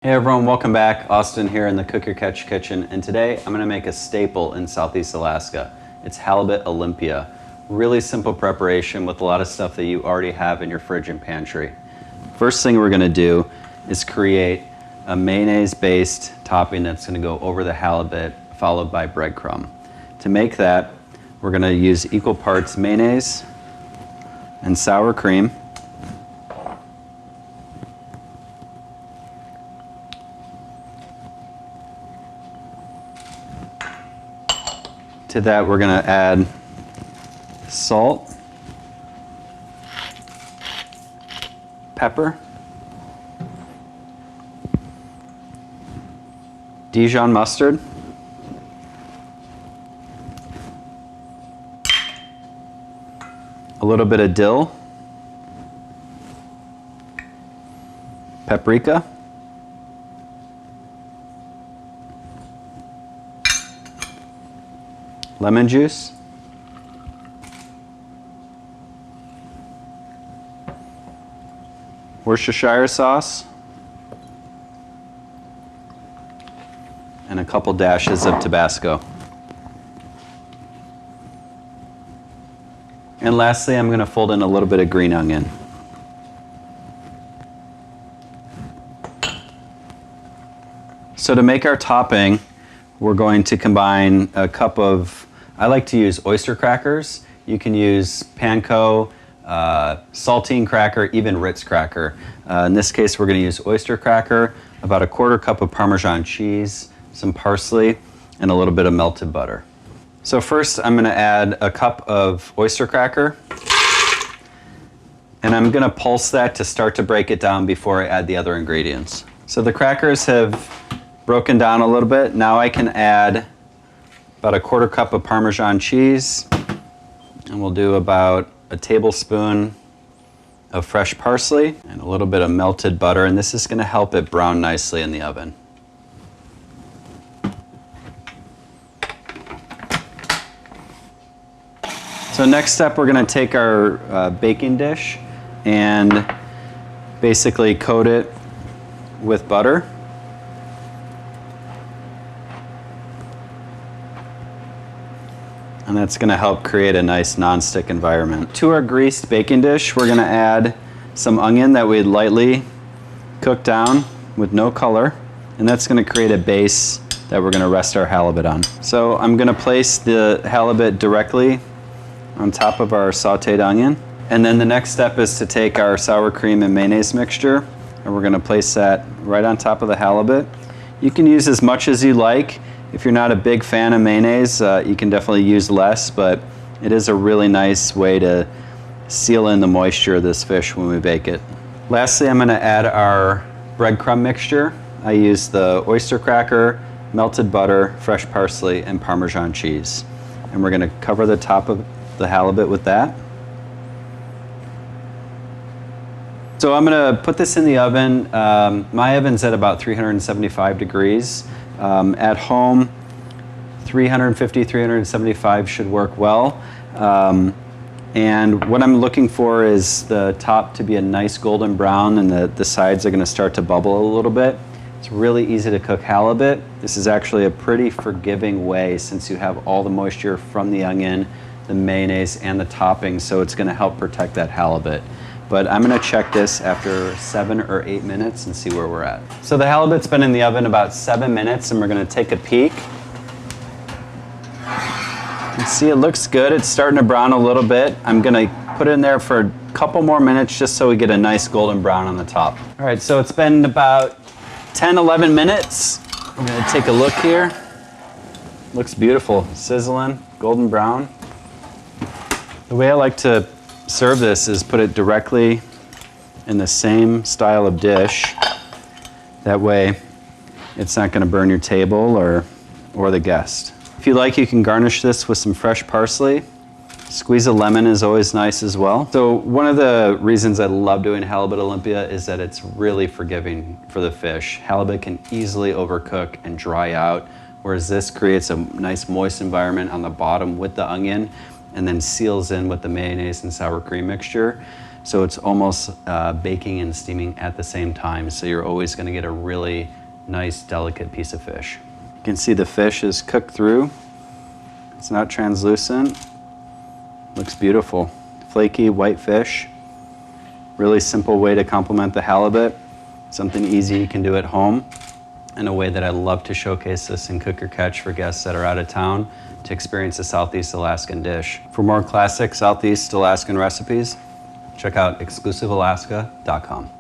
Hey everyone, welcome back. Austin here in the Cook Your Catch kitchen, and today I'm going to make a staple in Southeast Alaska. It's Halibut Olympia. Really simple preparation with a lot of stuff that you already have in your fridge and pantry. First thing we're going to do is create a mayonnaise-based topping that's going to go over the halibut, followed by breadcrumb. To make that, we're going to use equal parts mayonnaise and sour cream. To that, we're going to add salt, pepper, Dijon mustard, a little bit of dill, paprika, lemon juice, Worcestershire sauce, and a couple dashes of Tabasco. And lastly, I'm going to fold in a little bit of green onion. So to make our topping, we're going to combine a cup of, I like to use oyster crackers. You can use panko, saltine cracker, even Ritz cracker. In this case, we're going to use oyster cracker, about a quarter cup of Parmesan cheese, some parsley, and a little bit of melted butter. So first, I'm going to add a cup of oyster cracker, and I'm going to pulse that to start to break it down before I add the other ingredients. So the crackers have broken down a little bit. Now I can add about a quarter cup of Parmesan cheese, and we'll do about a tablespoon of fresh parsley and a little bit of melted butter, and this is going to help it brown nicely in the oven. So next step, we're going to take our baking dish and basically coat it with butter. And that's going to help create a nice non-stick environment. To our greased baking dish, we're going to add some onion that we lightly cooked down with no color, and that's going to create a base that we're going to rest our halibut on. So I'm going to place the halibut directly on top of our sauteed onion, and then the next step is to take our sour cream and mayonnaise mixture, and we're going to place that right on top of the halibut. You can use as much as you like. If you're not a big fan of mayonnaise, you can definitely use less, but it is a really nice way to seal in the moisture of this fish when we bake it. Lastly, I'm going to add our breadcrumb mixture. I use the oyster cracker, melted butter, fresh parsley, and Parmesan cheese. And we're going to cover the top of the halibut with that. So I'm going to put this in the oven. My oven's at about 375 degrees. At home, 350, 375 should work well. And what I'm looking for is the top to be a nice golden brown, and the sides are going to start to bubble a little bit. It's really easy to cook halibut. This is actually a pretty forgiving way since you have all the moisture from the onion, the mayonnaise, and the toppings, so it's going to help protect that halibut. But I'm going to check this after 7 or 8 minutes and see where we're at. So the halibut's been in the oven about 7 minutes, and we're going to take a peek. You can see it looks good. It's starting to brown a little bit. I'm going to put it in there for a couple more minutes just so we get a nice golden brown on the top. All right, so it's been about 10, 11 minutes. I'm going to take a look here. Looks beautiful, sizzling, golden brown. The way I like to serve this is put it directly in the same style of dish. That way it's not going to burn your table or the guest. If you like, you can garnish this with some fresh parsley. Squeeze a lemon is always nice as well. So one of the reasons I love doing Halibut Olympia is that it's really forgiving for the fish. Halibut can easily overcook and dry out, whereas this creates a nice moist environment on the bottom with the onion and then seals in with the mayonnaise and sour cream mixture. So it's almost baking and steaming at the same time. So you're always gonna get a really nice, delicate piece of fish. You can see the fish is cooked through. It's not translucent. Looks beautiful. Flaky white fish. Really simple way to complement the halibut. Something easy you can do at home. In a way that I love to showcase this in Cook or Catch for guests that are out of town to experience a Southeast Alaskan dish. For more classic Southeast Alaskan recipes, check out exclusivealaska.com.